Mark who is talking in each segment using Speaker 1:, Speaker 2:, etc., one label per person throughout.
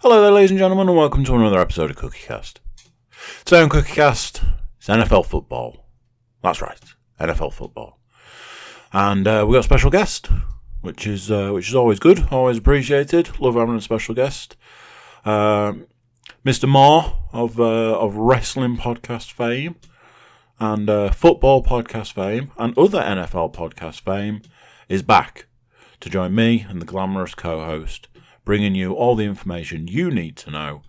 Speaker 1: Hello there, ladies and gentlemen, and welcome to another episode of CookieCast. Today on CookieCast, it's NFL football. That's right, NFL football. And we've got a special guest, which is always good, always appreciated. Love having a special guest. Mr. Moore of wrestling podcast fame and football podcast fame and other NFL podcast fame is back to join me and the glamorous co-host, bringing you all the information you need to know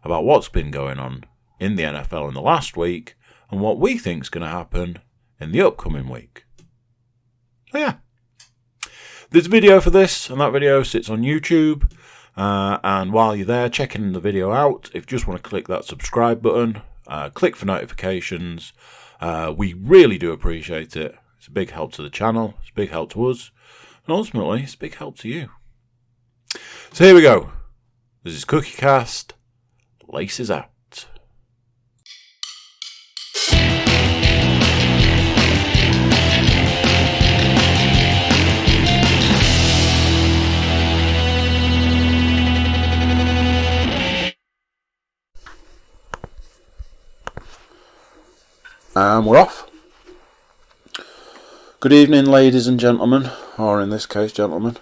Speaker 1: about what's been going on in the NFL in the last week and what we think is going to happen in the upcoming week. So yeah, there's a video for this, and that video sits on YouTube. And while you're there checking the video out, if you just want to click that subscribe button, click for notifications, we really do appreciate it. It's a big help to the channel, it's a big help to us, and ultimately it's a big help to you. So here we go. This is CookieCast. Laces out. And we're off. Good evening, ladies and gentlemen, or in this case, gentlemen.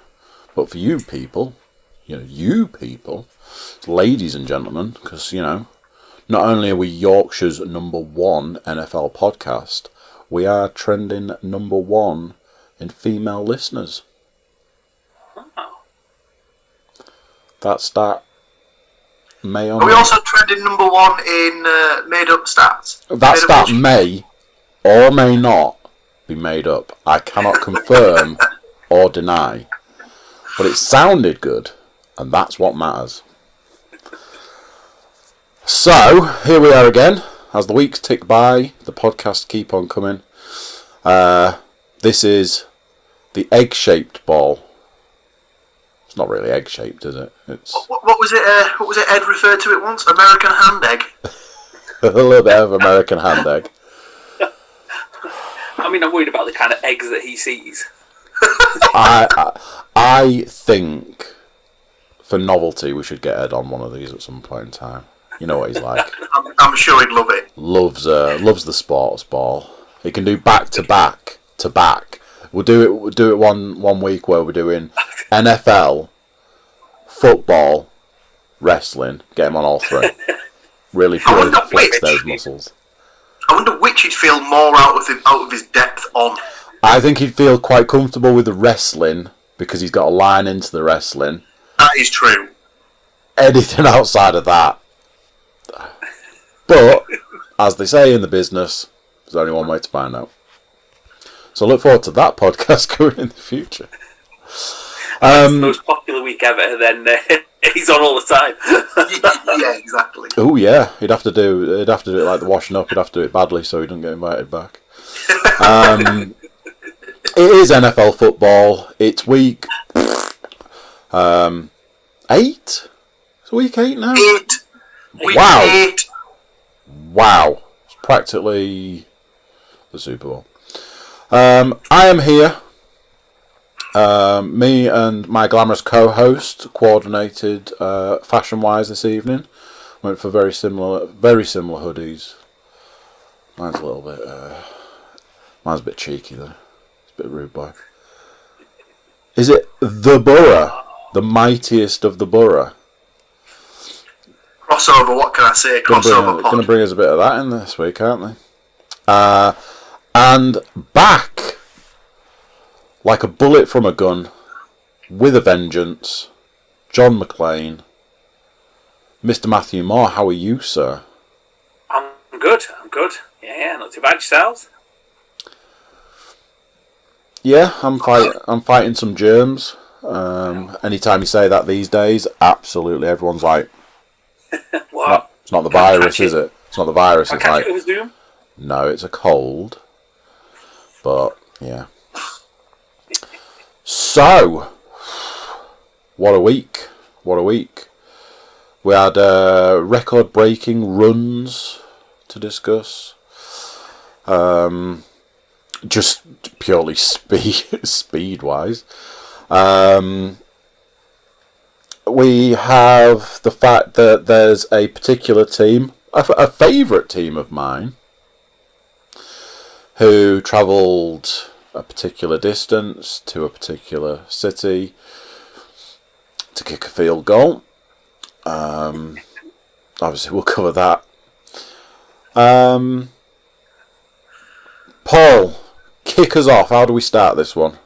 Speaker 1: But for you people, it's ladies and gentlemen, because, not only are we Yorkshire's number one NFL podcast, we are trending number one in female listeners.
Speaker 2: Oh.
Speaker 1: That's that.
Speaker 2: Are we also trending number one in made-up stats?
Speaker 1: That stat may or may not be made up. I cannot confirm or deny. But it sounded good, and that's what matters. So, here we are again. As the weeks tick by, the podcasts keep on coming. This is the egg-shaped ball. It's not really egg-shaped, is it? It's
Speaker 2: what was it? What was it? Ed referred to it once. American hand egg.
Speaker 1: a little bit of American hand egg.
Speaker 3: I mean, I'm worried about the kind of eggs that he sees.
Speaker 1: I think, for novelty, we should get Ed on one of these at some point in time. You know what he's like.
Speaker 2: I'm sure he'd love it.
Speaker 1: Loves the sports ball. He can do back to back to back. We'll do it one week where we're doing NFL, football, wrestling. Get him on all three. Really flex those muscles.
Speaker 2: I wonder which he'd feel more out of his depth on.
Speaker 1: I think he'd feel quite comfortable with the wrestling because he's got a line into the wrestling.
Speaker 2: That is true.
Speaker 1: Anything outside of that. But, as they say in the business, there's only one way to find out. So look forward to that podcast going in the future.
Speaker 3: It's the most popular week ever, then he's on all the time.
Speaker 2: Yeah, exactly.
Speaker 1: Oh yeah, he'd have to do it like the washing up. He'd have to do it badly so he doesn't get invited back. It is NFL football. It's week 8. It's week 8 now.
Speaker 2: Week
Speaker 1: Wow.
Speaker 2: 8.
Speaker 1: Wow, it's practically the Super Bowl. I am here. Me and my glamorous co-host coordinated fashion-wise this evening. Went for very similar hoodies. Mine's a bit cheeky though. It's a bit rude boy. Is it the Borough? The mightiest of the Borough?
Speaker 2: Crossover, what can I say? Crossover pod.
Speaker 1: Going to bring us a bit of that in this week, aren't they? And back like a bullet from a gun, with a vengeance, John McLean, Mr. Matthew Moore. How are you, sir?
Speaker 3: I'm good. Yeah, not too bad. Yourselves?
Speaker 1: Yeah, I'm fighting some germs. Anytime you say that these days, absolutely everyone's like,
Speaker 3: What?
Speaker 1: it's not the virus, is it? It's not the virus. It's like,
Speaker 3: it was Doom?
Speaker 1: no, it's a cold. But yeah. So, what a week. We had record-breaking runs to discuss. Just purely speed-wise. we have the fact that there's a particular team, a favourite team of mine, who travelled a particular distance to a particular city to kick a field goal. Obviously, we'll cover that. Paul, kick us off. How do we start this one?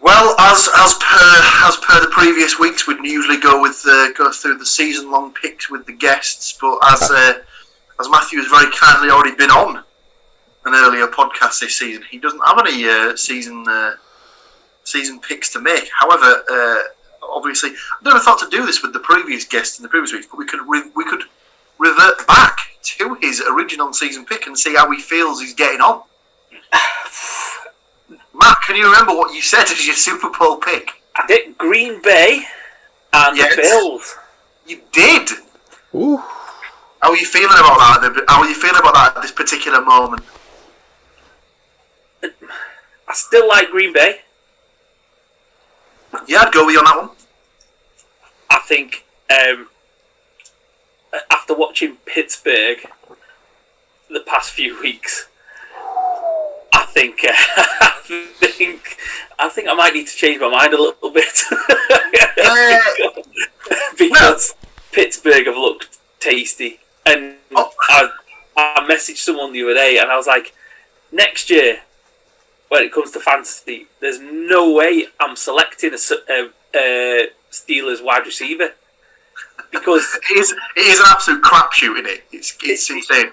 Speaker 2: Well, as per the previous weeks, we'd usually go through the season-long picks with the guests. But as Matthew has very kindly already been on an earlier podcast this season, he doesn't have any season picks to make. However, obviously, I never thought to do this with the previous guests in the previous weeks, but we could revert back to his original season pick and see how he feels he's getting on. Matt, can you remember what you said as your Super Bowl pick?
Speaker 3: I did Green Bay and the Bills.
Speaker 2: You did?
Speaker 1: Ooh.
Speaker 2: How are you feeling about that? How are you feeling about that at this particular moment?
Speaker 3: I still like Green Bay.
Speaker 2: Yeah, I'd go with you on that one.
Speaker 3: I think after watching Pittsburgh the past few weeks, I think I might need to change my mind a little bit because Pittsburgh have looked tasty, and I messaged someone the other day, and I was like, next year when it comes to fantasy, there's no way I'm selecting a Steelers wide receiver because
Speaker 2: it is an absolute crapshoot, isn't it? It's insane.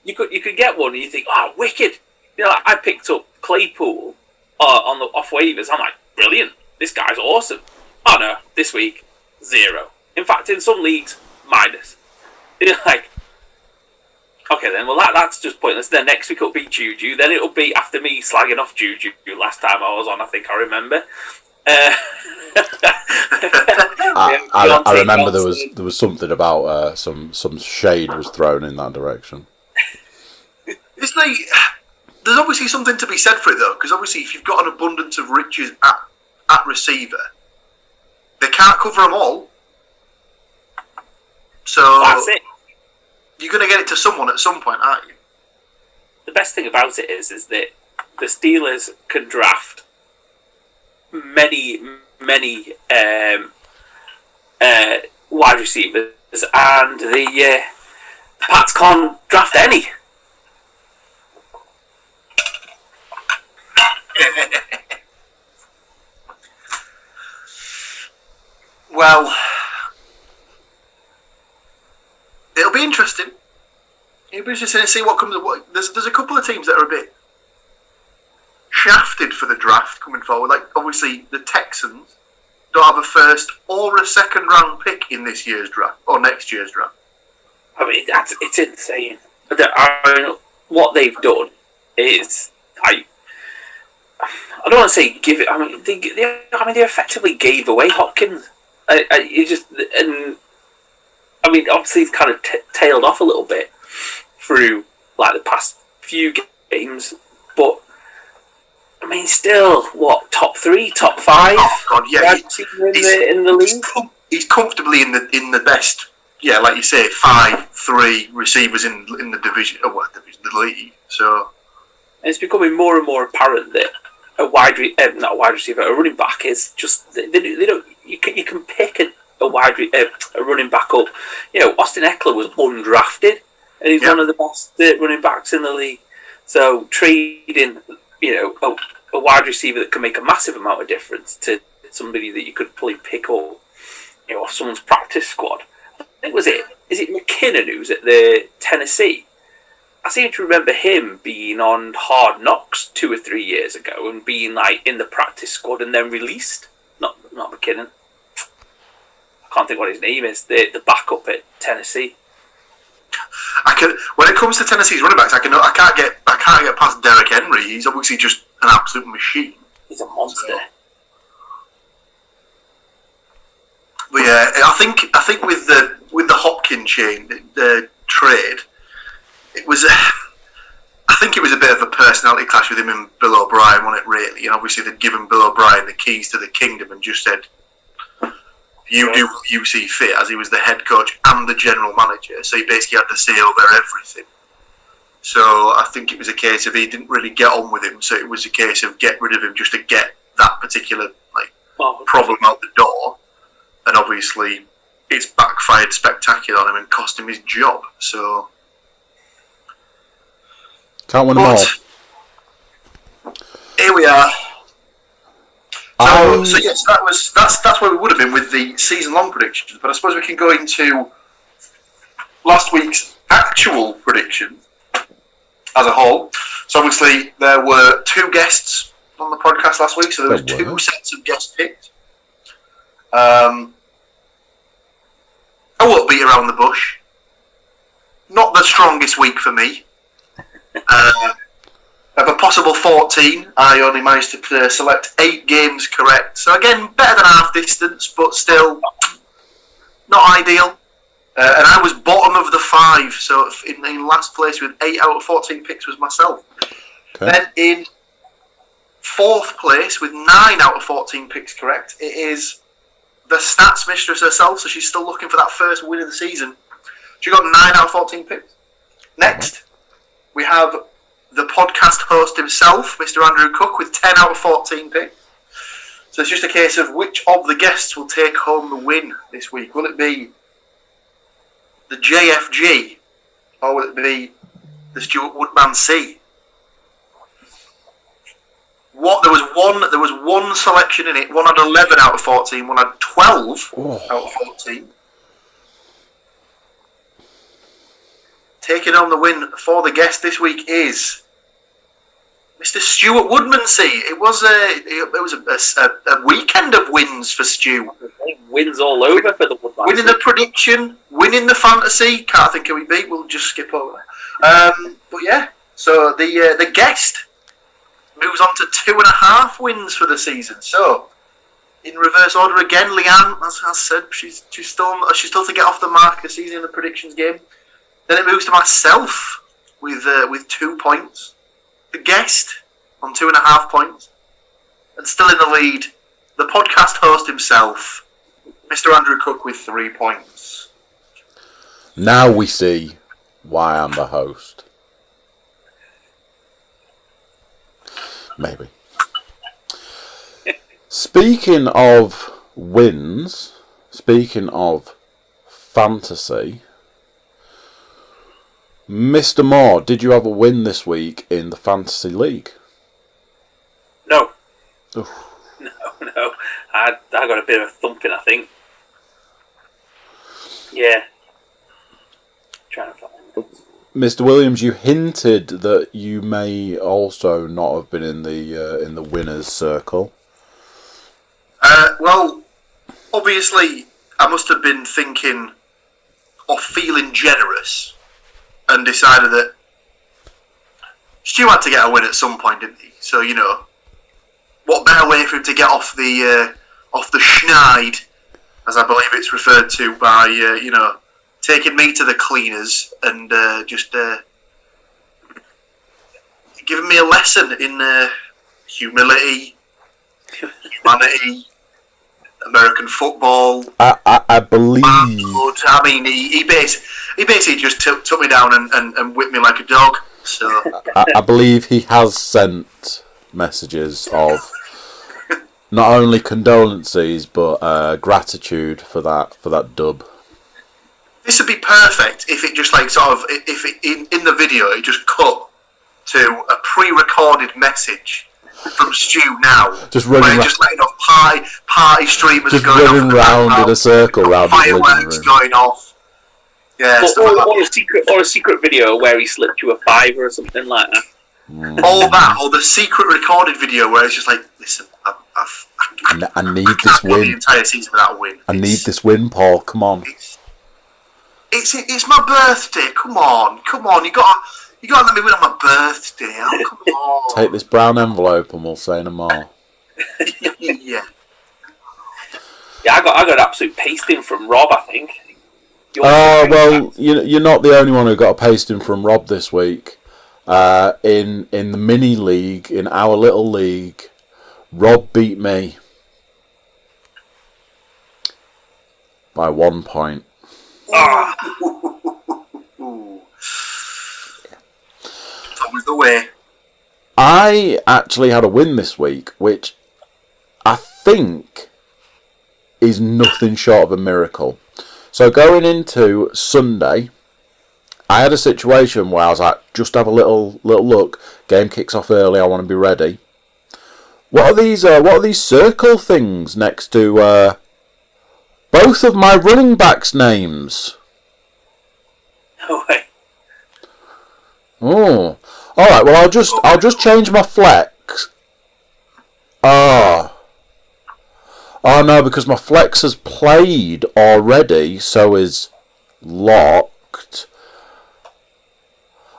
Speaker 3: You could get one, and you think, oh, wicked. You know, I picked up Claypool off waivers. I'm like, brilliant. This guy's awesome. Oh no, this week 0. In fact, in some leagues, -. You're like, okay then. Well, that's just pointless. Then next week it'll be Juju. Then it'll be after me slagging off Juju last time I was on. I think I remember.
Speaker 1: I remember there was something about some shade was thrown in that direction.
Speaker 2: It's like there's obviously something to be said for it though, because obviously if you've got an abundance of riches at receiver, they can't cover them all. So
Speaker 3: that's it.
Speaker 2: You're going to get it to someone at some point, aren't you?
Speaker 3: The best thing about it is that the Steelers can draft many wide receivers, and the Pats can't draft any.
Speaker 2: Well, it'll be interesting. It'll be interesting to see what comes. There's a couple of teams that are a bit shafted for the draft coming forward. Like obviously the Texans don't have a first or a second round pick in this year's draft or next year's draft.
Speaker 3: I mean, it's insane. What they've done is I don't want to say give it. I mean, they effectively gave away Hopkins. Obviously, he's kind of tailed off a little bit through like the past few games, but I mean, still, what, top 3, top 5?
Speaker 2: Oh God, yeah,
Speaker 3: in the league.
Speaker 2: He's comfortably in the best. Yeah, like you say, 5-3 receivers in the division, the league. So
Speaker 3: it's becoming more and more apparent that a running back is just they don't. You can pick a running back up. You know, Austin Eckler was undrafted, and he's one of the best running backs in the league. So trading, a wide receiver that can make a massive amount of difference to somebody that you could probably pick up, off someone's practice squad. I think is it McKinnon who's at the Tennessee? I seem to remember him being on Hard Knocks 2 or 3 years ago and being like in the practice squad and then released. Not McKinnon. I can't think what his name is. The backup at Tennessee.
Speaker 2: When it comes to Tennessee's running backs, I can't get past Derrick Henry. He's obviously just an absolute machine.
Speaker 3: He's a monster.
Speaker 2: So. But yeah, I think with the Hopkins trade, it was. I think it was a bit of a personality clash with him and Bill O'Brien, wasn't it? Really, and obviously they'd given Bill O'Brien the keys to the kingdom and just said, you do what you see fit, as he was the head coach and the general manager, so he basically had to say over everything. So I think it was a case of he didn't really get on with him, so it was a case of get rid of him just to get that particular problem out the door, and obviously it's backfired spectacular on him and cost him his job. So
Speaker 1: can't win them all.
Speaker 2: Here we are. So yes, that's where we would have been with the season-long predictions. But I suppose we can go into last week's actual predictions as a whole. So obviously there were 2 guests on the podcast last week, so there was 2 sets of guests picked. I won't beat around the bush. Not the strongest week for me. Of a possible 14, I only managed to select 8 games correct. So again, better than half distance, but still not ideal. And I was bottom of the 5, so in last place with 8 out of 14 picks was myself. Okay. Then in 4th place with 9 out of 14 picks correct, it is the stats mistress herself, so she's still looking for that first win of the season. She got 9 out of 14 picks. Next, we have the podcast host himself, Mr. Andrew Cook, with 10 out of 14 picks. So it's just a case of which of the guests will take home the win this week. Will it be the JFG, or will it be the Stuart Woodman C? There was one selection in it. One had 11 out of 14. One had 12 out of 14. Taking on the win for the guest this week is Mr. Stuart Woodmansey. It was a weekend of wins for Stu.
Speaker 3: Wins all over for the Woodmansey.
Speaker 2: Winning the prediction, winning the fantasy. Can't think who we beat. We'll just skip over that. But yeah, so the guest moves on to 2.5 wins for the season. So in reverse order again, Leanne, as I said, she's still to get off the mark this season in the predictions game. Then it moves to myself with 2 points. The guest on 2.5 points. And still in the lead, the podcast host himself, Mr. Andrew Cook, with 3 points.
Speaker 1: Now we see why I'm the host. Maybe. Speaking of wins, speaking of fantasy, Mr. Moore, did you have a win this week in the Fantasy League?
Speaker 3: No.
Speaker 1: Oof.
Speaker 3: No. I got a bit of a thumping, I think. Yeah. Trying to find it.
Speaker 1: Mr. Williams, you hinted that you may also not have been in the winners' circle.
Speaker 2: Well, obviously, I must have been thinking or feeling generous, and decided that Stu had to get a win at some point, didn't he? So what better way for him to get off the schneid, as I believe it's referred to, by taking me to the cleaners and just giving me a lesson in humility, humanity, American football.
Speaker 1: I believe.
Speaker 2: I mean, he basically just took me down and whipped me like a dog. So
Speaker 1: I believe he has sent messages of not only condolences but gratitude for that dub.
Speaker 2: This would be perfect if it just if it, in the video it just cut to a pre-recorded message from Stu now,
Speaker 1: just running,
Speaker 2: just letting off party streamers
Speaker 1: just
Speaker 2: going
Speaker 1: running
Speaker 2: off
Speaker 1: round in a circle, round
Speaker 2: fireworks going off. Yeah,
Speaker 3: or a secret video where he slipped you a $5 or something like that.
Speaker 2: All that, or the secret recorded video where it's just like, listen,
Speaker 1: I need this win.
Speaker 2: The entire season without a win.
Speaker 1: I need this win, Paul. Come on.
Speaker 2: It's my birthday. Come on. You got to let me win on my birthday. Oh, come on.
Speaker 1: Take this brown envelope and we'll say no more.
Speaker 2: Yeah.
Speaker 3: Yeah, I got an absolute pasting from Rob, I think.
Speaker 1: Well, you're not the only one who got a pasting from Rob this week. In the mini league, in our little league, Rob beat me. by 1 point.
Speaker 2: That was the way.
Speaker 1: I actually had a win this week, which I think is nothing short of a miracle. So going into Sunday, I had a situation where I was like, just have a little look. Game kicks off early. I want to be ready. What are these circle things next to both of my running backs' names?
Speaker 3: No way.
Speaker 1: Oh, all right. Well, I'll just change my flex. Oh no, because my flex has played already, so is locked.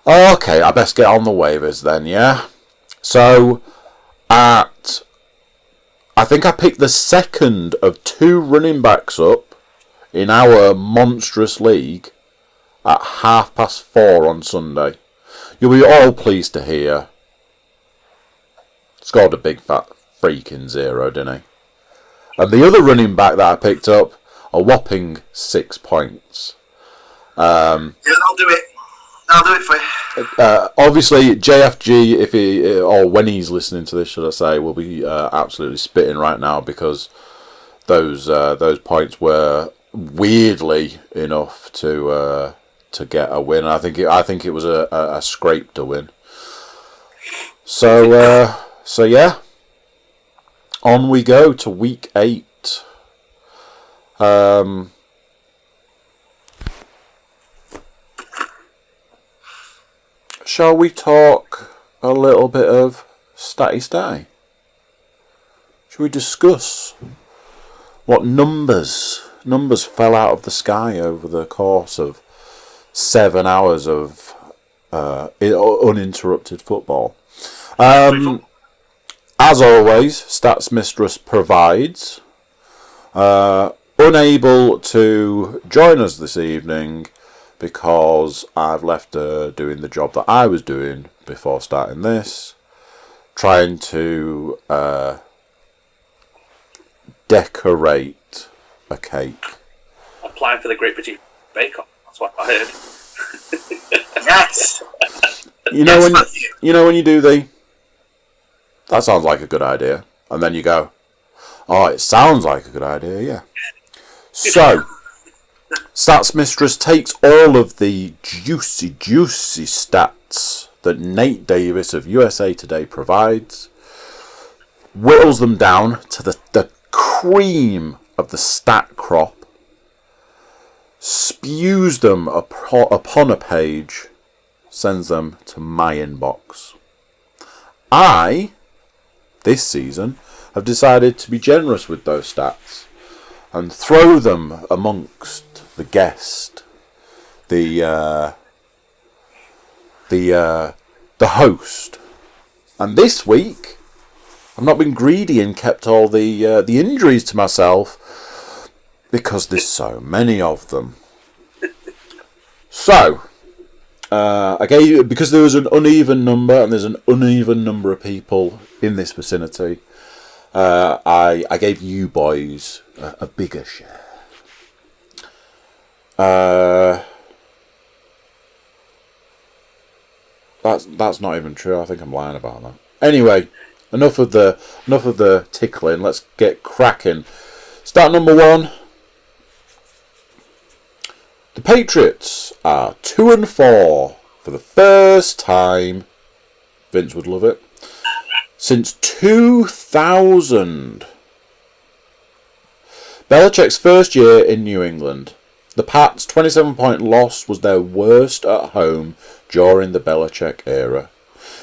Speaker 1: Okay, I best get on the waivers then, yeah? So, I think I picked the second of 2 running backs up in our monstrous league at 4:30 on Sunday. You'll be all pleased to hear. Scored a big fat freaking 0, didn't he? And the other running back that I picked up, a whopping 6 points.
Speaker 2: Yeah, I'll do it. I'll do it for you.
Speaker 1: Obviously, JFG, if he or when he's listening to this, should I say, will be absolutely spitting right now because those points were weirdly enough to get a win. I think it was a scrape to win. So yeah, on we go to week 8. Shall we talk a little bit of statty? Shall we discuss what numbers fell out of the sky over the course of 7 hours of uninterrupted football? As always, Stats Mistress provides. Unable to join us this evening because I've left her doing the job that I was doing before starting this, trying to decorate a cake.
Speaker 3: Applying for the Great British Bake Off. That's what I heard.
Speaker 2: Yes.
Speaker 1: You know when you do that sounds like a good idea, and then you go, oh, it sounds like a good idea, yeah. So, Stats Mistress takes all of the juicy stats that Nate Davis of USA Today provides, whittles them down to the cream of the stat crop, spews them upon a page, sends them to my inbox. I, this season, have decided to be generous with those stats and throw them amongst the guest, the host. And this week, I've not been greedy and kept all the injuries to myself because there's so many of them. So, because there was an uneven number and there's an uneven number of people in this vicinity, I gave you boys a bigger share. That's not even true. I think I'm lying about that. Anyway, enough of the tickling. Let's get cracking. Start number 1. The Patriots are 2-4 for the first time. Vince would love it. Since 2000. Belichick's first year in New England. The Pats' 27-point loss was their worst at home during the Belichick era.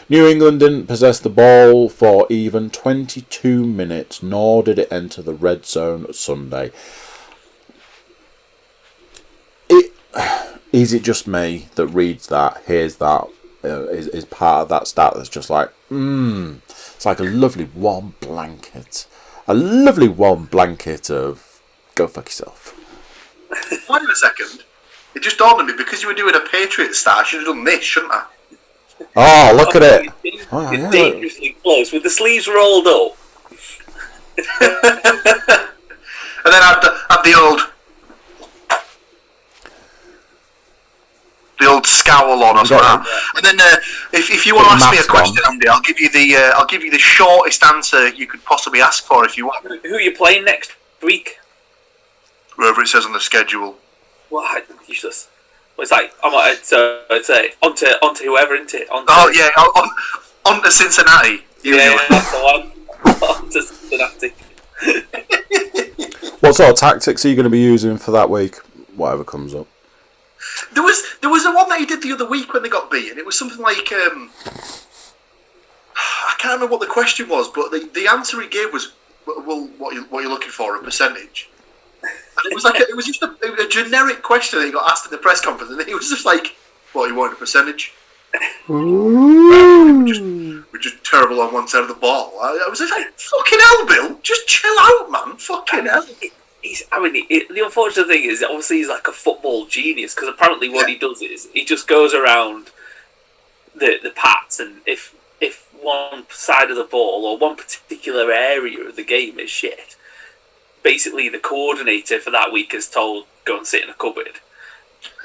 Speaker 1: New England didn't possess the ball for even 22 minutes, nor did it enter the red zone Sunday. Is it just me that reads that, hears that, is part of that stat that's just like, it's like a lovely warm blanket. A lovely warm blanket of go fuck yourself.
Speaker 2: Wait a second. It just dawned on me, because you were doing a Patriot stat, I should have done this, shouldn't I?
Speaker 1: Oh, look at it.
Speaker 3: You're dangerously close, with the sleeves rolled up.
Speaker 2: And then have the old scowl on or something like that. And then if you want to ask me a question, Andy, I'll give you the shortest answer you could possibly ask for if you want.
Speaker 3: Who are you playing next week?
Speaker 2: Whoever it says on the schedule.
Speaker 3: Well, useless. Well, it's like I'd say onto whoever, isn't it?
Speaker 2: On to Cincinnati.
Speaker 3: Yeah, that's the one. On to Cincinnati.
Speaker 1: What sort of tactics are you going to be using for that week? Whatever comes up.
Speaker 2: There was the one that he did the other week when they got beaten. It was something like I can't remember what the question was, but the answer he gave was, "Well, what are you looking for? A percentage?" And it was just a generic question that he got asked in the press conference, and he was just like, "What, you want a percentage?" We're just terrible on one side of the ball. I was just like, fucking hell, Bill, just chill out, man. Fucking hell.
Speaker 3: The unfortunate thing is, obviously, he's like a football genius, because apparently what he does is he just goes around the pats, and if one side of the ball or one particular area of the game is shit, basically the coordinator for that week is told, go and sit in a cupboard.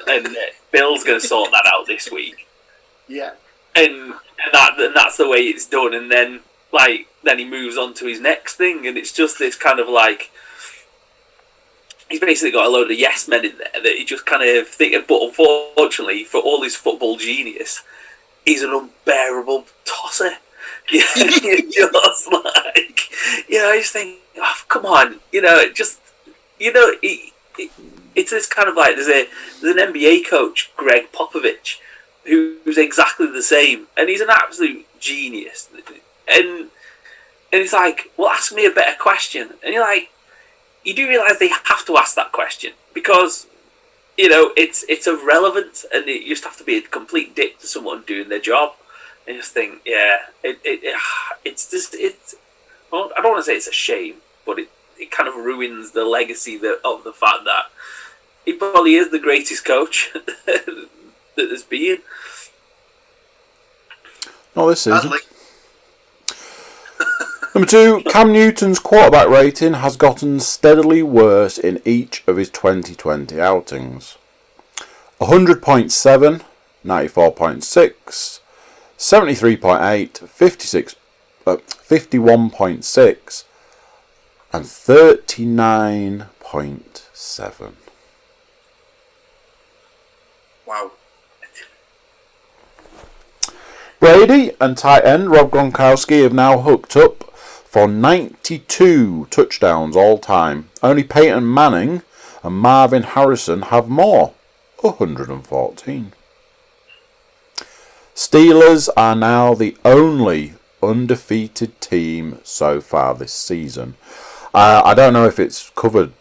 Speaker 3: And Bill's going to sort that out this week.
Speaker 2: Yeah.
Speaker 3: And that's the way it's done, and then he moves on to his next thing, and it's just this kind of like, he's basically got a load of yes men in there that he just kind of thinking, but unfortunately for all his football genius, he's an unbearable tosser. You're just like, I just think, oh, come on, it's this kind of like, there's an NBA coach, Greg Popovich, who's exactly the same, and he's an absolute genius. And it's like, well, ask me a better question. And you're like, you do realise they have to ask that question because, it's irrelevant, and you just have to be a complete dick to someone doing their job. And you just think, it's just, well, I don't want to say it's a shame, but it kind of ruins the legacy of the fact that he probably is the greatest coach that there's been.
Speaker 1: Not this season. Number 2, Cam Newton's quarterback rating has gotten steadily worse in each of his 2020 outings. 100.7, 94.6, 73.8, 56, 51.6, and 39.7.
Speaker 2: Wow.
Speaker 1: Brady and tight end Rob Gronkowski have now hooked up for 92 touchdowns all time. Only Peyton Manning and Marvin Harrison have more, 114. Steelers are now the only undefeated team so far this season. I don't know if it's covered.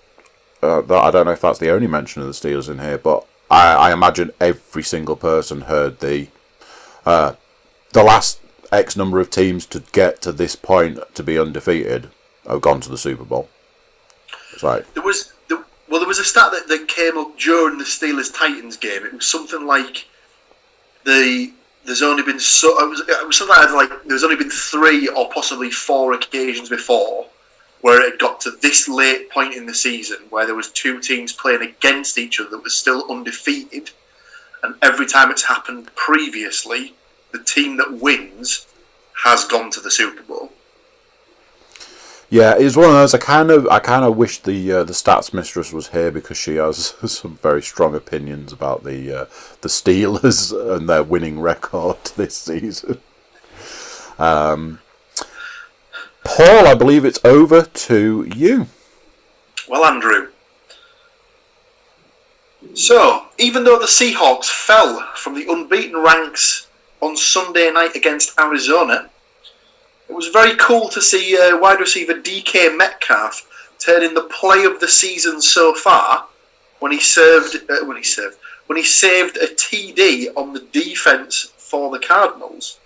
Speaker 1: I don't know if that's the only mention of the Steelers in here, but I imagine every single person heard the last X number of teams to get to this point to be undefeated have gone to the Super Bowl. It's like
Speaker 2: there was a stat that came up during the Steelers-Titans game. It was something like there's only been there's only been 3 or possibly 4 occasions before where it got to this late point in the season where there was 2 teams playing against each other that was still undefeated, and every time it's happened previously, the team that wins has gone to the Super Bowl.
Speaker 1: Yeah, it's one of those. I kind of wish the stats mistress was here because she has some very strong opinions about the Steelers and their winning record this season. Paul, I believe it's over to you.
Speaker 2: Well, Andrew. So, even though the Seahawks fell from the unbeaten ranks on Sunday night against Arizona, it was very cool to see wide receiver DK Metcalf turn in the play of the season so far when he saved a TD on the defense for the Cardinals.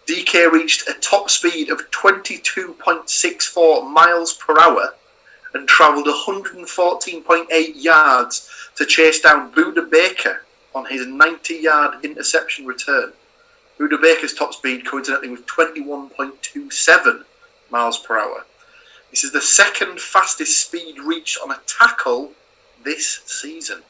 Speaker 2: DK reached a top speed of 22.64 miles per hour and travelled 114.8 yards to chase down Buda Baker on his 90-yard interception return. Buda Baker's top speed coincidentally with 21.27 miles per hour. This is the second fastest speed reached on a tackle this season.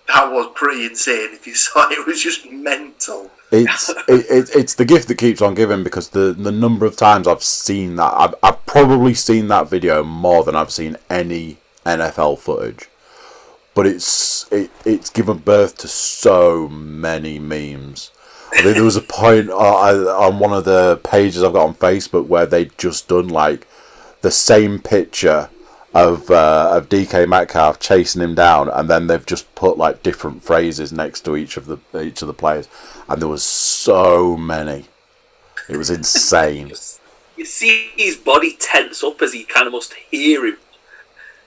Speaker 2: That was pretty insane. If you saw it, it was just mental.
Speaker 1: It's the gift that keeps on giving, because the number of times I've seen that, I've probably seen that video more than I've seen any NFL footage. But it's given birth to so many memes. I think there was a point on one of the pages I've got on Facebook where they'd just done like the same picture of DK Metcalf chasing him down, and then they've just put like different phrases next to each of the players, and there was so many. It was insane.
Speaker 3: You see his body tense up as he kind of must hear him.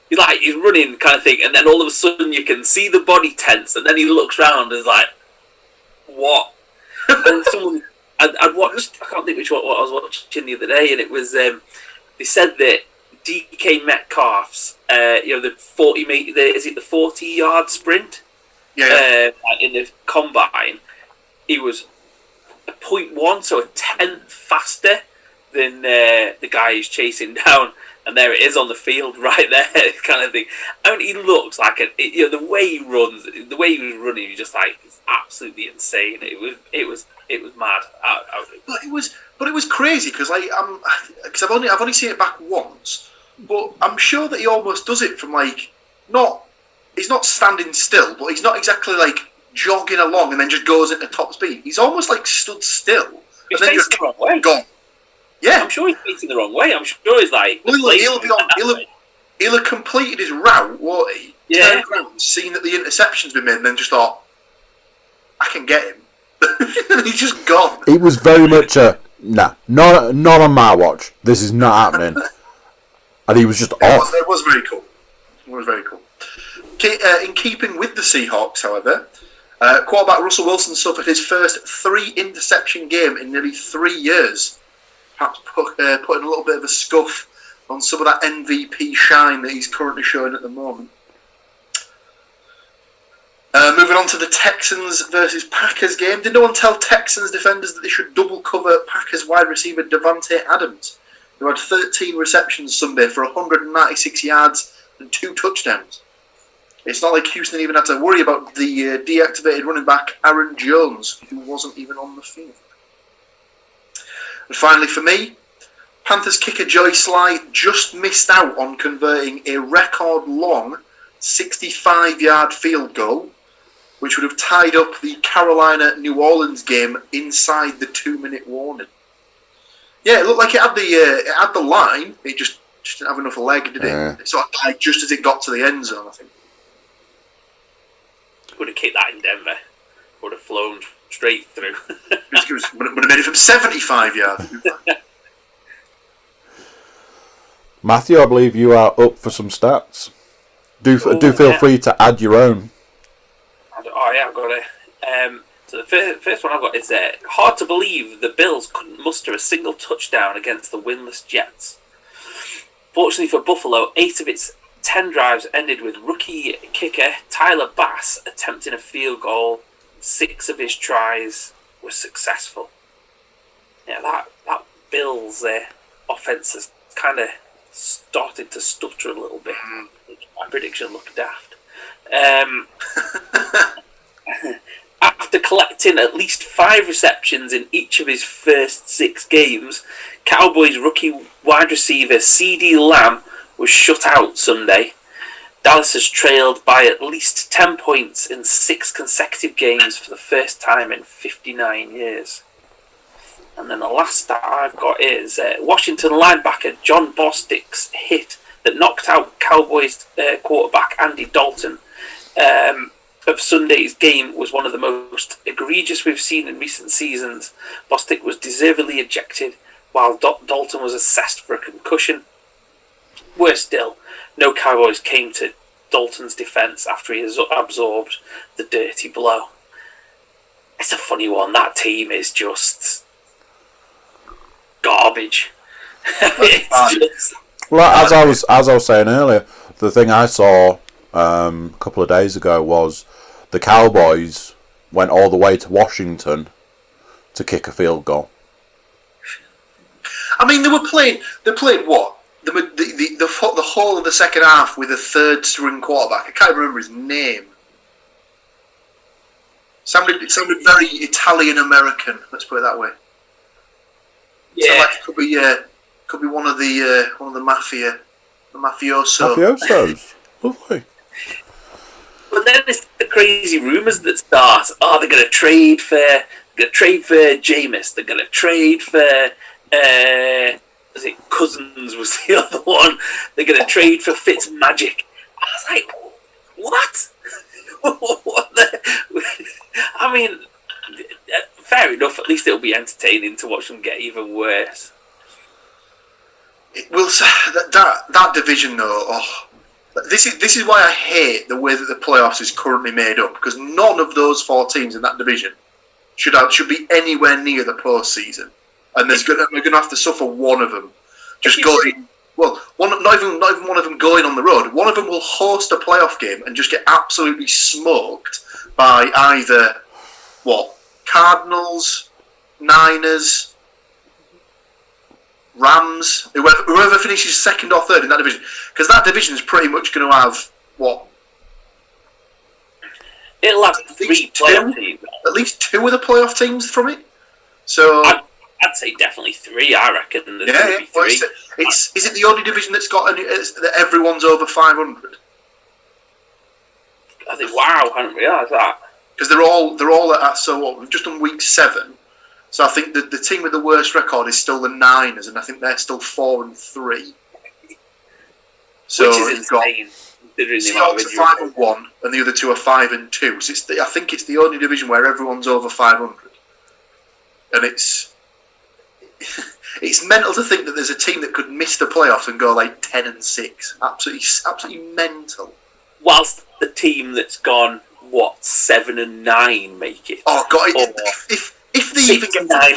Speaker 3: He's running kind of thing, and then all of a sudden you can see the body tense, and then he looks round and is like, "What?" And someone I'd watched, I can't think which one what I was watching the other day, and it was they said that DK Metcalf's the 40 meter, is it the 40-yard sprint?
Speaker 2: Yeah.
Speaker 3: In the combine, he was a 0.1, so a tenth faster than the guy he's chasing down. And there it is on the field, right there, kind of thing. I mean, he looks like the way he runs, the way he was running, you're just like, it's absolutely insane. It was mad.
Speaker 2: But it was crazy because I've only seen it back once, but I'm sure that he almost does it from he's not standing still, but he's not exactly like jogging along and then just goes into top speed. He's almost like stood still
Speaker 3: He's
Speaker 2: and then just
Speaker 3: the wrong way.
Speaker 2: Gone. Yeah,
Speaker 3: I'm sure he's facing the wrong way. I'm sure he's like.
Speaker 2: He'll have completed his route, won't he?
Speaker 3: Yeah.
Speaker 2: Turned around, seen that the interception's been made, and then just thought, I can get him. And he's just gone.
Speaker 1: It was very much not on my watch. This is not happening. And he was just off.
Speaker 2: It was very cool. It was very cool. In keeping with the Seahawks, however, quarterback Russell Wilson suffered his first 3-interception game in nearly 3 years. Perhaps putting a little bit of a scuff on some of that MVP shine that he's currently showing at the moment. Moving on to the Texans versus Packers game. Did no one tell Texans defenders that they should double cover Packers wide receiver Davante Adams, who had 13 receptions Sunday for 196 yards and 2 touchdowns? It's not like Houston even had to worry about the deactivated running back Aaron Jones, who wasn't even on the field. And finally for me, Panthers kicker Joey Sly just missed out on converting a record-long 65-yard field goal, which would have tied up the Carolina-New Orleans game inside the 2-minute warning. Yeah, it looked like it had the line. It just didn't have enough leg, did it?
Speaker 1: Yeah.
Speaker 2: It sort of died just as it got to the end zone, I think.
Speaker 3: Would have kicked that in Denver. Would have flown straight through.
Speaker 2: Would have made it from 75 yards.
Speaker 1: Matthew, I believe you are up for some stats. Do feel free to add your own.
Speaker 3: Oh yeah, I've got it. So the first one I've got is hard to believe the Bills couldn't muster a single touchdown against the winless Jets. Fortunately for Buffalo, 8 of its 10 drives ended with rookie kicker Tyler Bass attempting a field goal. 6 of his tries were successful. Yeah, that Bills offense has kind of started to stutter a little bit. My prediction looked daft. After collecting at least 5 receptions in each of his first 6 games, Cowboys rookie wide receiver CeeDee Lamb was shut out Sunday. Dallas has trailed by at least 10 points in 6 consecutive games for the first time in 59 years. And then the last stat I've got is Washington linebacker John Bostic's hit that knocked out Cowboys quarterback Andy Dalton of Sunday's game was one of the most egregious we've seen in recent seasons. Bostic was deservedly ejected while Dalton was assessed for a concussion. Worse still, no Cowboys came to Dalton's defence after he absorbed the dirty blow. It's a funny one. That team is just garbage.
Speaker 1: Well, as I was saying earlier, the thing I saw a couple of days ago was the Cowboys went all the way to Washington to kick a field goal.
Speaker 2: I mean, they played what? The whole of the second half with a third string quarterback. I can't remember his name. It sounded very Italian American. Let's put it that way.
Speaker 3: Yeah,
Speaker 2: Like it could be one of the mafia, the mafioso.
Speaker 1: Mafiosos. Lovely.
Speaker 3: but then it's the crazy rumours that start. Oh, they're going to trade for Jameis. They're going to trade for was it Cousins was the other one. They're going to trade for Fitzmagic. I was like, what? I mean, fair enough. At least it'll be entertaining to watch them get even worse.
Speaker 2: It will that division though. Oh, this is why I hate the way that the playoffs is currently made up, because none of those 4 teams in that division should be anywhere near the postseason, and we're going to have to suffer one of them just going. Well, not even one of them going on the road. One of them will host a playoff game and just get absolutely smoked by either Cardinals, Niners, Rams, whoever finishes second or third in that division. Because that division is pretty much going to have
Speaker 3: it'll have 3 playoff teams.
Speaker 2: At least 2 of the playoff teams from it. So
Speaker 3: I'd say definitely 3. I reckon there's going to be 3.
Speaker 2: Well, is it the only division that's got that everyone's over 500?
Speaker 3: I think. Wow, I hadn't realised that.
Speaker 2: Because they're all at we've just done week 7. So I think that the team with the worst record is still the Niners, and I think they're still 4-3. So
Speaker 3: which is insane.
Speaker 2: Seahawks are 5-1, and the other 2 are 5-2. So I think it's the only division where everyone's over 500, and it's mental to think that there's a team that could miss the playoffs and go like 10-6. Absolutely mental.
Speaker 3: Whilst the team that's gone 7-9 make it.
Speaker 2: Oh god! If they even get to that, I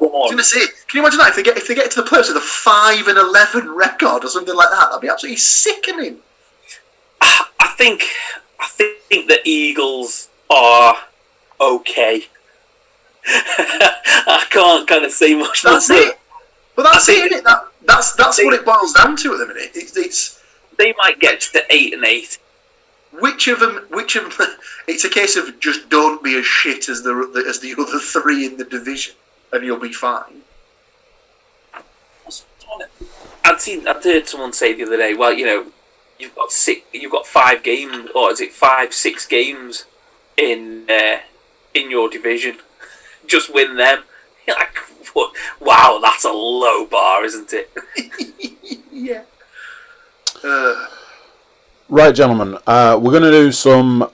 Speaker 2: was going to say, can you imagine that if they get to the playoffs with a 5-11 record or something like that? That'd be absolutely sickening.
Speaker 3: I think the Eagles are okay. I can't kind of say much.
Speaker 2: That's it. Well, that's it, isn't it? That's what it boils down to at the minute. It's
Speaker 3: they might get to 8-8.
Speaker 2: Which of them? It's a case of just don't be as shit as the other 3 in the division, and you'll be fine.
Speaker 3: I'd heard someone say the other day. Well, you've got 5 games, or is it 5-6 games in your division? Just win them. You're like, wow, that's a low bar, isn't it?
Speaker 2: Yeah.
Speaker 1: Right, gentlemen, we're going to do some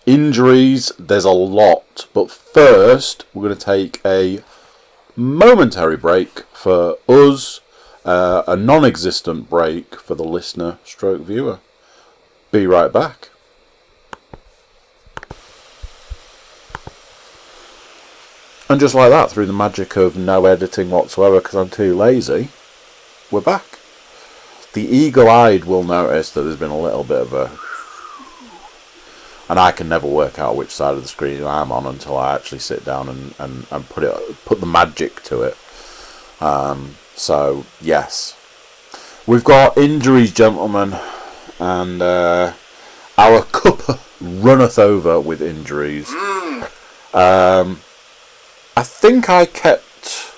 Speaker 1: injuries. There's a lot, but first we're going to take a momentary break for us, a non-existent break for the listener stroke viewer. Be right back. And just like that, through the magic of no editing whatsoever because I'm too lazy, we're back. The eagle-eyed will notice that there's been a little bit of a... And I can never work out which side of the screen I'm on until I actually sit down and put the magic to it. So, yes. We've got injuries, gentlemen, and our cup runneth over with injuries. I think I kept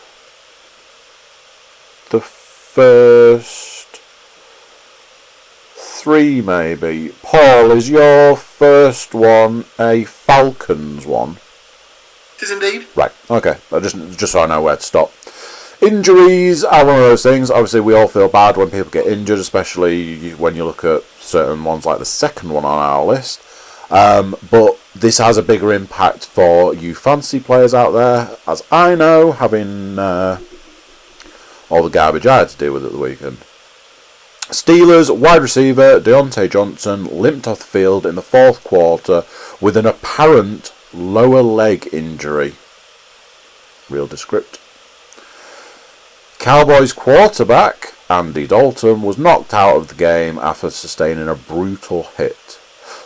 Speaker 1: the first 3, maybe. Paul, is your first one a Falcons one?
Speaker 2: It is indeed.
Speaker 1: Right, okay. Just so I know where to stop. Injuries are one of those things. Obviously, we all feel bad when people get injured, especially when you look at certain ones like the second one on our list. But this has a bigger impact for you fantasy players out there, as I know, having all the garbage I had to deal with at the weekend. Steelers wide receiver Deontay Johnson limped off the field in the 4th quarter with an apparent lower leg injury. Real descript. Cowboys quarterback Andy Dalton was knocked out of the game after sustaining a brutal hit.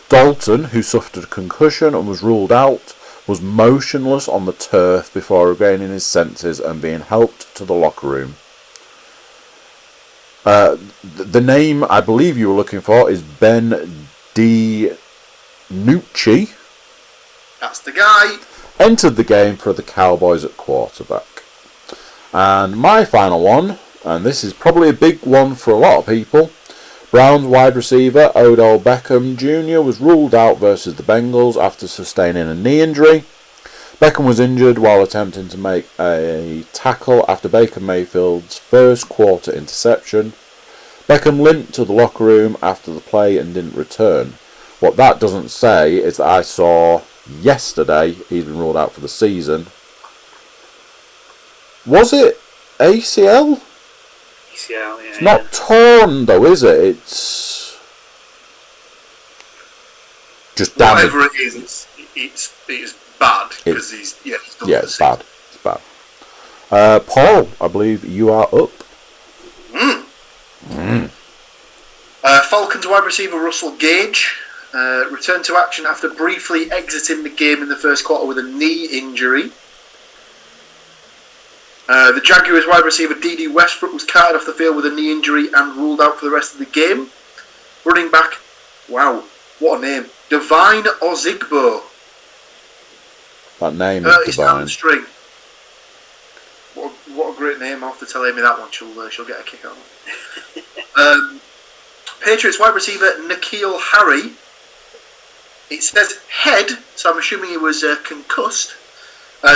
Speaker 1: Dalton, who suffered a concussion and was ruled out, was motionless on the turf before regaining his senses and being helped to the locker room. The name I believe you were looking for is Ben DiNucci.
Speaker 2: That's the guy.
Speaker 1: Entered the game for the Cowboys at quarterback. And my final one, and this is probably a big one for a lot of people, Browns wide receiver Odell Beckham Jr. was ruled out versus the Bengals after sustaining a knee injury. Beckham was injured while attempting to make a tackle after Baker Mayfield's first quarter interception. Beckham limped to the locker room after the play and didn't return. What that doesn't say is that I saw yesterday he's been ruled out for the season. Was it ACL?
Speaker 3: ACL, yeah.
Speaker 1: It's not torn though, is it? It's just damage.
Speaker 2: Whatever it is, it's bad because he's done
Speaker 1: it's bad. It's bad. Paul, I believe you are up.
Speaker 2: Falcons wide receiver Russell Gage returned to action after briefly exiting the game in the first quarter with a knee injury. The Jaguars wide receiver D.D. Westbrook was carted off the field with a knee injury and ruled out for the rest of the game. Running back, wow, what a name, Divine Ozigbo.
Speaker 1: That name is divine.
Speaker 2: Hamstring. What a great name. I'll have to tell Amy that one. She'll get a kick out of it. Patriots wide receiver N'Keal Harry. It says head, so I'm assuming he was concussed.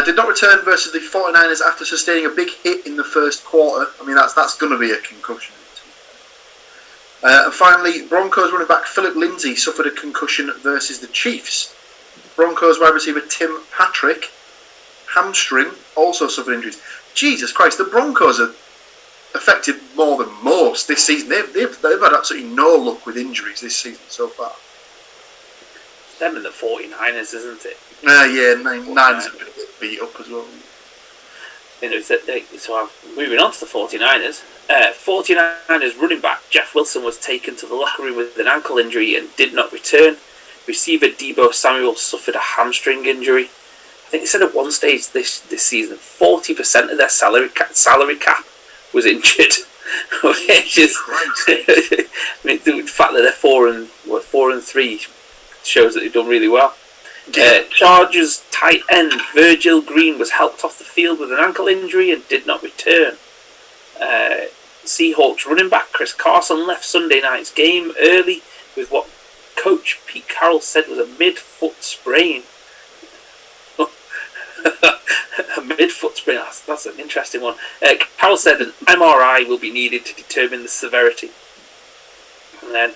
Speaker 2: Did not return versus the 49ers after sustaining a big hit in the first quarter. I mean, that's going to be a concussion. And finally, Broncos running back Philip Lindsay suffered a concussion versus the Chiefs. Broncos wide receiver Tim Patrick, hamstring, also suffered injuries. Jesus Christ, the Broncos are affected more than most this season. They've had absolutely no luck with injuries this season so far.
Speaker 3: Them and the 49ers, isn't it?
Speaker 2: Niners have been a bit beat up as well.
Speaker 3: So moving on to the 49ers. 49ers running back Jeff Wilson was taken to the locker room with an ankle injury and did not return. Receiver Deebo Samuel suffered a hamstring injury. I think they said at one stage this season 40% of their salary cap was injured. Which is, I mean, the fact that they're 4-3 shows that they've done really well. Chargers tight end Virgil Green was helped off the field with an ankle injury and did not return. Seahawks running back Chris Carson left Sunday night's game early with what coach Pete Carroll said was a mid-foot sprain. A mid-foot sprain, that's an interesting one. Carroll said an MRI will be needed to determine the severity. And then,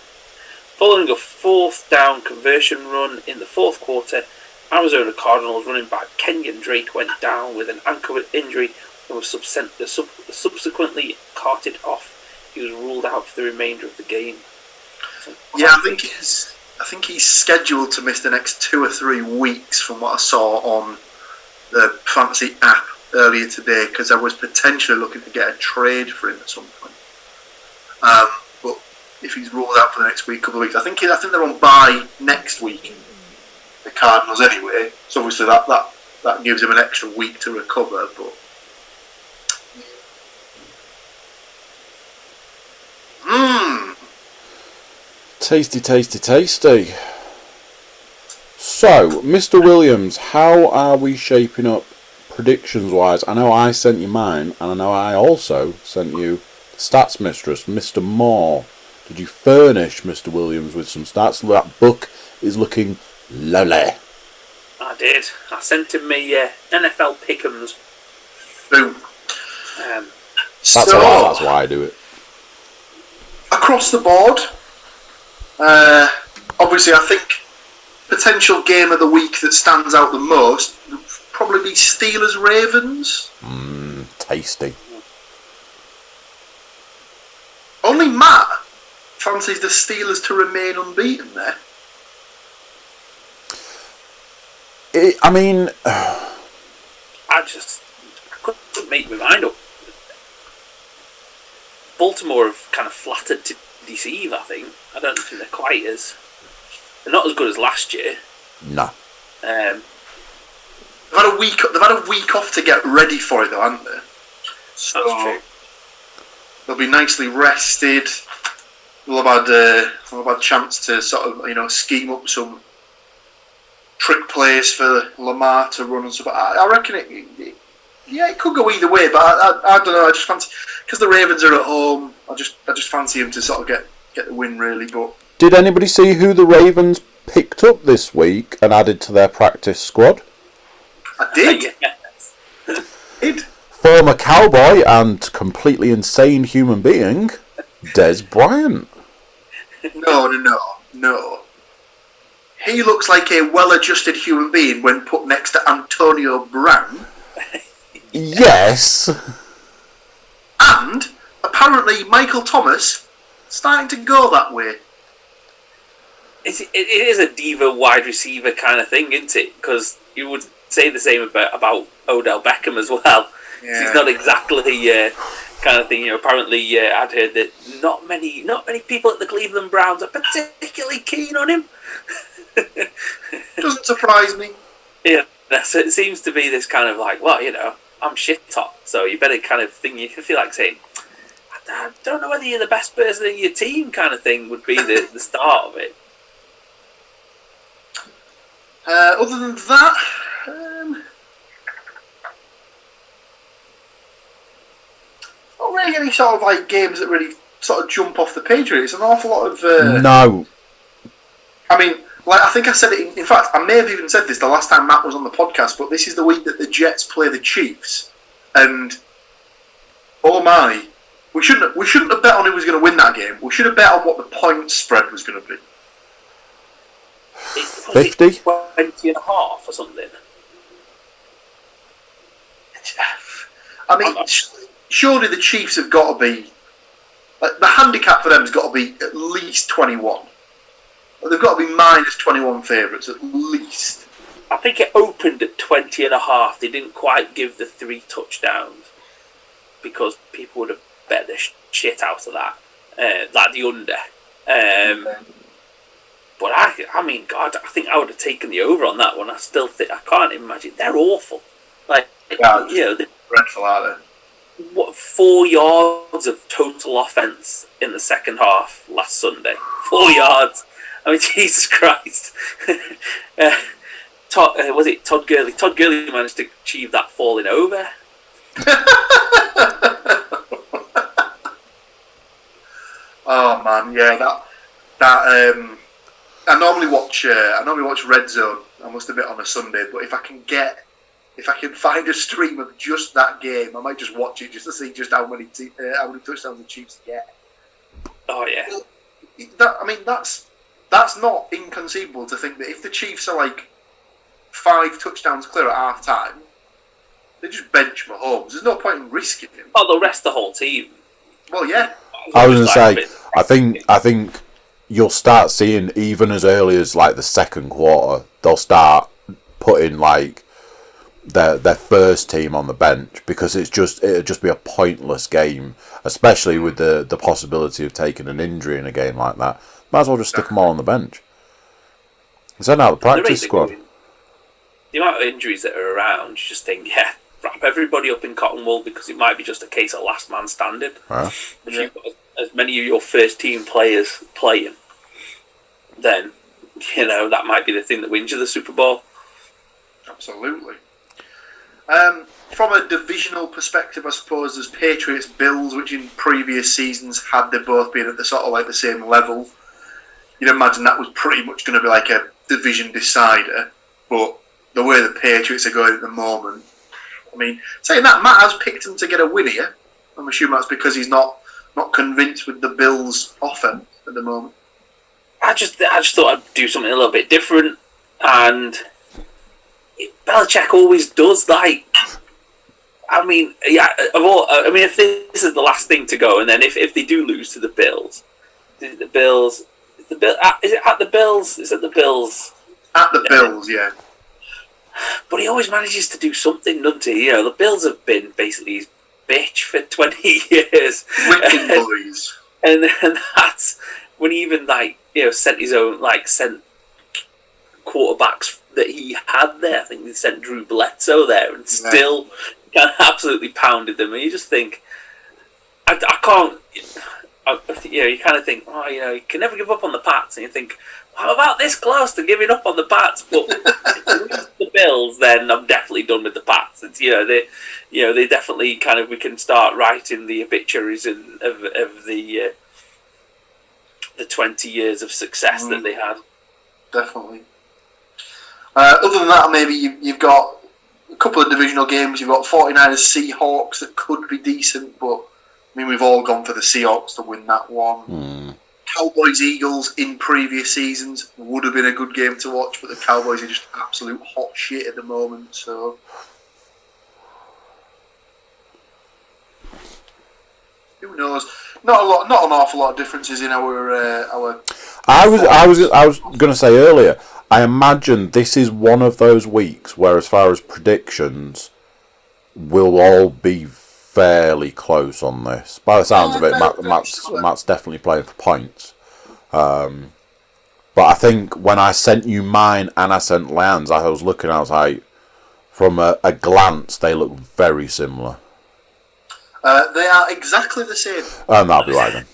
Speaker 3: following a fourth down conversion run in the fourth quarter, Arizona Cardinals running back Kenyon Drake went down with an ankle injury and was subsequently carted off. He was ruled out for the remainder of the game.
Speaker 2: I think he's scheduled to miss the next 2 or 3 weeks from what I saw on the fantasy app earlier today, because I was potentially looking to get a trade for him at some point. But if he's ruled out for the next couple of weeks, I think they're on bye next week, the Cardinals anyway. So obviously that gives him an extra week to recover. But
Speaker 1: Tasty, tasty, tasty. So, Mr. Williams, how are we shaping up predictions-wise? I know I sent you mine, and I know I also sent you Stats Mistress, Mr. Moore. Did you furnish Mr. Williams with some stats? That book is looking lovely.
Speaker 3: I did. I sent him my NFL pick'ems.
Speaker 2: boom.
Speaker 1: That's why I do it.
Speaker 2: Across the board, obviously I think potential game of the week that stands out the most would probably be Steelers-Ravens.
Speaker 1: Tasty.
Speaker 2: Only Matt fancies the Steelers to remain unbeaten there.
Speaker 3: I couldn't make my mind up. Baltimore have kind of flattered to deceive, I think. I don't think they're quite as... They're not as good as last year.
Speaker 1: No.
Speaker 2: They've had a week off to get ready for it, though, haven't they? So
Speaker 3: that's true.
Speaker 2: They'll be nicely rested. They'll have had a chance to sort of, scheme up some trick plays for Lamar to run and stuff. I reckon it could go either way, but I don't know. I just fancy, because the Ravens are at home. I just fancy him to sort of get the win, really. But
Speaker 1: did anybody see who the Ravens picked up this week and added to their practice squad?
Speaker 2: I did.
Speaker 3: Yes.
Speaker 2: Did.
Speaker 1: Former Cowboy and completely insane human being, Des Bryant.
Speaker 2: No. He looks like a well-adjusted human being when put next to Antonio Brown.
Speaker 1: Yes.
Speaker 2: And apparently Michael Thomas starting to go that way.
Speaker 3: It is a diva wide receiver kind of thing, isn't it? Because you would say the same about Odell Beckham as well. Yeah. He's not exactly kind of thing. Apparently, I'd heard that not many people at the Cleveland Browns are particularly keen on him.
Speaker 2: Doesn't surprise me.
Speaker 3: Yeah, so it seems to be this kind of like, well, I'm shit top, so you better kind of thing. You feel like saying, I don't know whether you're the best person in your team, kind of thing would be the start of it.
Speaker 2: Other than that, not really any sort of like games that really sort of jump off the page. Really, it's an awful lot of.
Speaker 1: No.
Speaker 2: I mean, like I think I said it. In fact, I may have even said this the last time Matt was on the podcast. But this is the week that the Jets play the Chiefs, and oh my, we shouldn't have bet on who was going to win that game. We should have bet on what the point spread was going to be.
Speaker 1: 50?
Speaker 3: 20.5 or something.
Speaker 2: I mean, surely the Chiefs have got to be. Like, the handicap for them has got to be at least 21. They've got to be minus 21 favourites at least.
Speaker 3: I think it opened at 20.5. They didn't quite give the 3 touchdowns because people would have bet the shit out of that, like the under. But I mean, God, I think I would have taken the over on that one. I still think I can't imagine. They're awful. Like,
Speaker 2: they're dreadful, aren't they?
Speaker 3: What 4 yards of total offense in the second half last Sunday? 4 yards. I mean, Jesus Christ. Was it Todd Gurley? Todd Gurley managed to achieve that falling over.
Speaker 2: Oh man, yeah, that. I normally watch Red Zone. I must admit on a Sunday, but if I can find a stream of just that game, I might just watch it just to see just how many touchdowns the Chiefs get.
Speaker 3: Oh yeah.
Speaker 2: That's not inconceivable to think that if the Chiefs are like 5 touchdowns clear at half time, they just bench Mahomes. There's no point in risking him.
Speaker 3: Oh, they'll rest the whole team.
Speaker 2: Well, yeah.
Speaker 1: I was going to say, I think you'll start seeing even as early as like the second quarter, they'll start putting like their first team on the bench because it'll just be a pointless game, especially with the possibility of taking an injury in a game like that. Might as well just stick them all on the bench. Send out the practice squad.
Speaker 3: The amount of injuries that are around, you just think, wrap everybody up in cotton wool because it might be just a case of last man standing. If you've got as many of your first team players playing, then that might be the thing that wins you the Super Bowl.
Speaker 2: Absolutely. From a divisional perspective, I suppose there's Patriots Bills, which in previous seasons had they both been at the sort of like the same level. You'd imagine that was pretty much going to be like a division decider, but the way the Patriots are going at the moment, I mean, saying that, Matt has picked him to get a win here. I'm assuming that's because he's not convinced with the Bills' offense at the moment.
Speaker 3: I just thought I'd do something a little bit different, and Belichick always does. Like, I mean, if this is the last thing to go, and then if they do lose to the Bills, is it at the Bills? Is it the Bills?
Speaker 2: At the Bills, yeah.
Speaker 3: But he always manages to do something, doesn't he? The Bills have been basically his bitch for 20 years.
Speaker 2: Wicked boys.
Speaker 3: And that's when he even sent quarterbacks that he had there. I think they sent Drew Bledsoe there and still absolutely pounded them. And you just think, I can't. You kind of think, you can never give up on the Pats, and you think, I'm about this close to giving up on the Pats, but if they lose the Bills, then I'm definitely done with the Pats. It's they definitely kind of we can start writing the obituaries of the 20 years of success that they had.
Speaker 2: Definitely. Other than that, maybe you've got a couple of divisional games. You've got 49ers Seahawks that could be decent, but I mean we've all gone for the Seahawks to win that one. Cowboys Eagles in previous seasons would have been a good game to watch, but the Cowboys are just absolute hot shit at the moment. So who knows? Not an awful lot of differences in our.
Speaker 1: I was going to say earlier. I imagine this is one of those weeks where, as far as predictions, we'll all be fairly close on this. By the sounds of it, Matt's definitely playing for points. But I think when I sent you mine and I sent Leanne's, I was looking, I was like, from a glance, they look very similar.
Speaker 2: They are exactly the same.
Speaker 1: That'll be right then.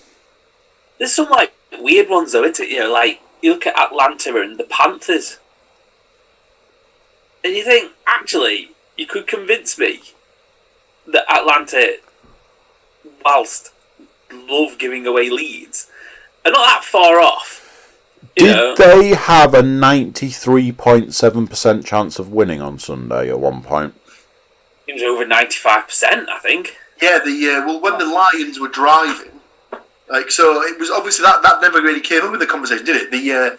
Speaker 3: There's some like weird ones though, isn't it? Like you look at Atlanta and the Panthers, and you think, actually, you could convince me that Atlanta, whilst love giving away leads, are not that far off.
Speaker 1: Did they have a 93.7% chance of winning on Sunday at one point?
Speaker 3: It was over 95%, I think.
Speaker 2: Yeah, when the Lions were driving, so it was obviously that never really came up in the conversation, did it?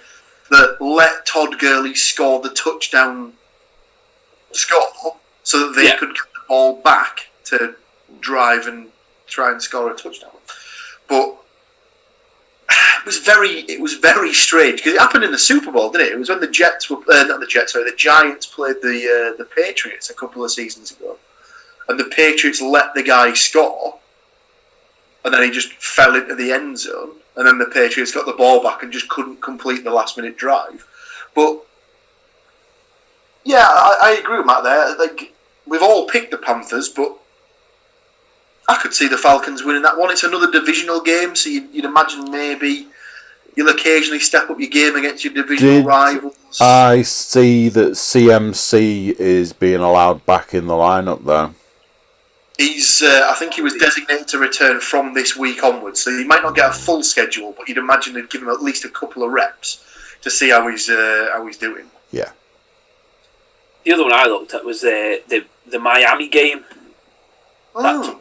Speaker 2: The let Todd Gurley score the touchdown score so that they could get the ball back to drive and try and score a touchdown. But it was very strange because it happened in the Super Bowl, didn't it? It was when the Giants played the Patriots a couple of seasons ago, and the Patriots let the guy score, and then he just fell into the end zone, and then the Patriots got the ball back and just couldn't complete the last minute drive. But yeah, I agree with Matt there. Like, we've all picked the Panthers, but I could see the Falcons winning that one. It's another divisional game, so you'd imagine maybe you'll occasionally step up your game against your divisional rivals.
Speaker 1: I see that CMC is being allowed back in the lineup there.
Speaker 2: I think he was designated to return from this week onwards, so he might not get a full schedule, but you'd imagine they'd give him at least a couple of reps to see how he's doing.
Speaker 1: Yeah.
Speaker 3: The other one I looked at was the Miami game.
Speaker 2: That'll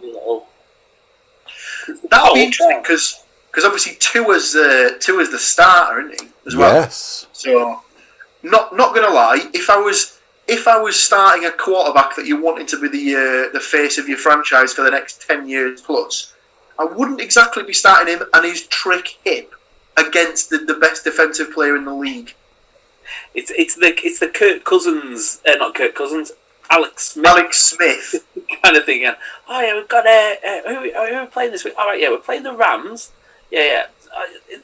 Speaker 2: be interesting because obviously Tua's the starter, isn't he? As well.
Speaker 1: Yes.
Speaker 2: So not gonna lie, if I was starting a quarterback that you wanted to be the face of your franchise for the next 10 years plus, I wouldn't exactly be starting him and his trick hip against the best defensive player in the league.
Speaker 3: It's the Kirk Cousins, not Kirk Cousins, Alex Smith kind of thing. Oh yeah, we've got who are we playing this week? All right, yeah, we're playing the Rams. Yeah.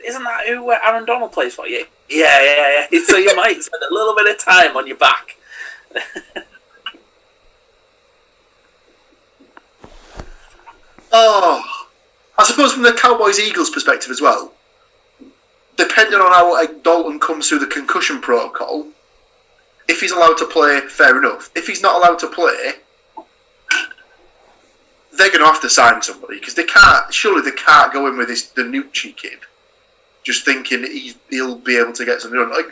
Speaker 3: Isn't that who Aaron Donald plays for? Yeah. So you might spend a little bit of time on your back.
Speaker 2: I suppose from the Cowboys-Eagles perspective as well, depending on how Dalton comes through the concussion protocol, if he's allowed to play, fair enough. If he's not allowed to play, they're going to have to sign somebody because they can't go in with the Nucci kid just thinking he'll be able to get something done. Like,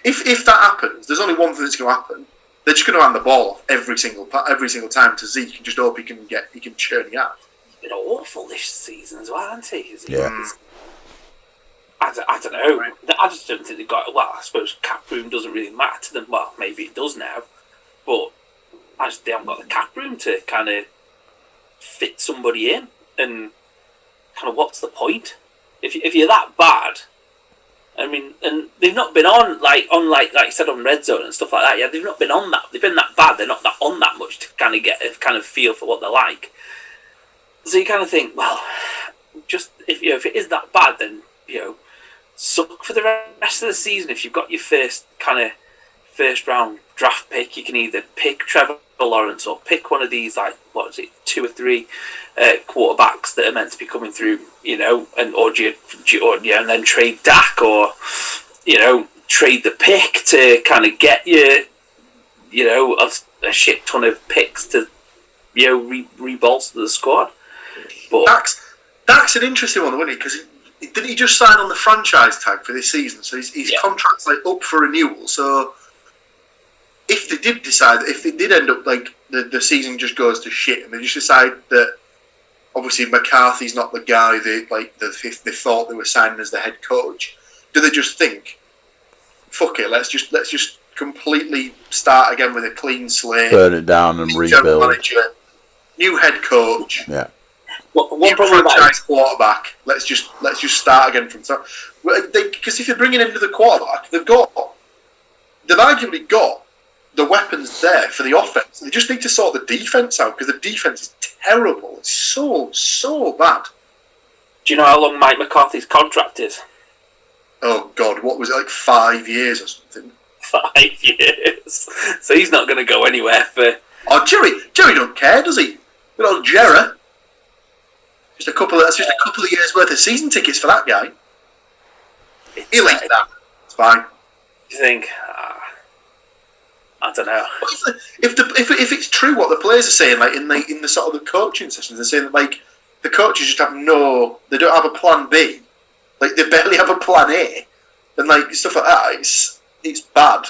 Speaker 2: if that happens, there's only one thing that's going to happen. They're just going to hand the ball off every single time to Zeke and just hope he can churn it out.
Speaker 3: He's been awful this season as well, hasn't he?
Speaker 1: Yeah.
Speaker 3: I don't know. I just don't think they've got. Well, I suppose cap room doesn't really matter to them. Well, maybe it does now, but they haven't got the cap room to kind of fit somebody in. And kind of what's the point if you're that bad? I mean, and they've not been on like you said on Red Zone and stuff like that. Yeah, they've not been on that. They've been that bad. They're not on that much to kind of get a kind of feel for what they're like. So you kind of think, well, just if it is that bad, then suck for the rest of the season. If you've got your first round draft pick, you can either pick Trevor Lawrence or pick one of these 2 or 3 quarterbacks that are meant to be coming through, and then trade Dak or trade the pick to kind of get you, a shit ton of picks to, re-bolster the squad. But
Speaker 2: Dak's an interesting one, wasn't he? Because didn't he just sign on the franchise tag for this season? So his contract's up for renewal. So if they did end up the season just goes to shit, and they just decide that obviously McCarthy's not the guy they thought they were signing as the head coach, do they just think, fuck it, let's just completely start again with a clean slate,
Speaker 1: burn it down and rebuild?
Speaker 2: Manager, new head coach,
Speaker 3: one
Speaker 2: problem franchise quarterback. Let's just start again from start. Because if you're bringing in another quarterback, they've arguably got the weapons there for the offense. They just need to sort the defense out, because the defense is terrible. It's so bad.
Speaker 3: Do you know how long Mike McCarthy's contract is?
Speaker 2: Oh God, what was it, 5 years or something?
Speaker 3: 5 years. So he's not going to go anywhere for.
Speaker 2: Oh, Jerry don't care, does he? Good old Jerry. That's just a couple of years worth of season tickets for that guy. He'll eat that. It's fine.
Speaker 3: You think? I don't know.
Speaker 2: If it's true what the players are saying, in the sort of the coaching sessions, they're saying that the coaches just they don't have a plan B, they barely have a plan A, and stuff like that. It's bad.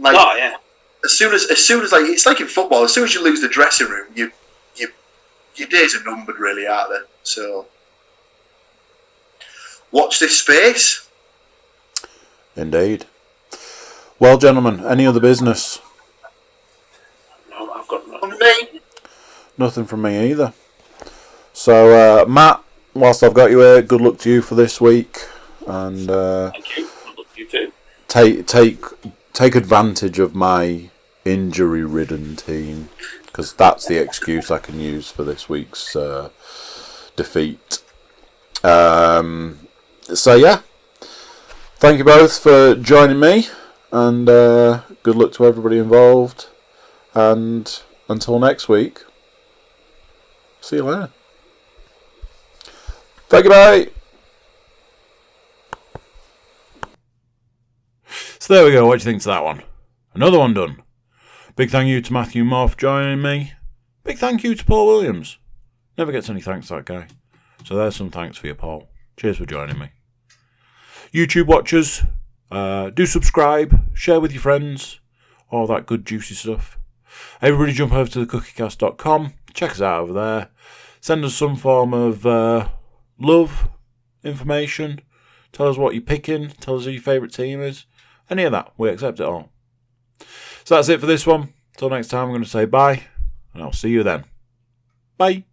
Speaker 3: Oh yeah.
Speaker 2: As soon as it's like in football, as soon as you lose the dressing room, your days are numbered, really, aren't they? So watch this space.
Speaker 1: Indeed. Well, gentlemen, any other business?
Speaker 3: No, I've got nothing.
Speaker 2: On me.
Speaker 1: Nothing from me either. So, Matt, whilst I've got you here, good luck to you for this week, and
Speaker 3: thank you. Good luck to you too.
Speaker 1: Take advantage of my injury-ridden team, because that's the excuse I can use for this week's defeat. So yeah, thank you both for joining me, and good luck to everybody involved, and until next week, see you later. Thank you, bye. So there we go, what do you think to that one? Another one done. Big thank you to Matthew Moore for joining me. Big thank you to Paul Williams. Never gets any thanks, that guy. So there's some thanks for you, Paul. Cheers for joining me. YouTube watchers, do subscribe, share with your friends, all that good juicy stuff. Everybody jump over to thecookiecast.com, check us out over there. Send us some form of love, information. Tell us what you're picking. Tell us who your favourite team is. Any of that, we accept it all. So that's it for this one. Till next time, I'm going to say bye, and I'll see you then. Bye.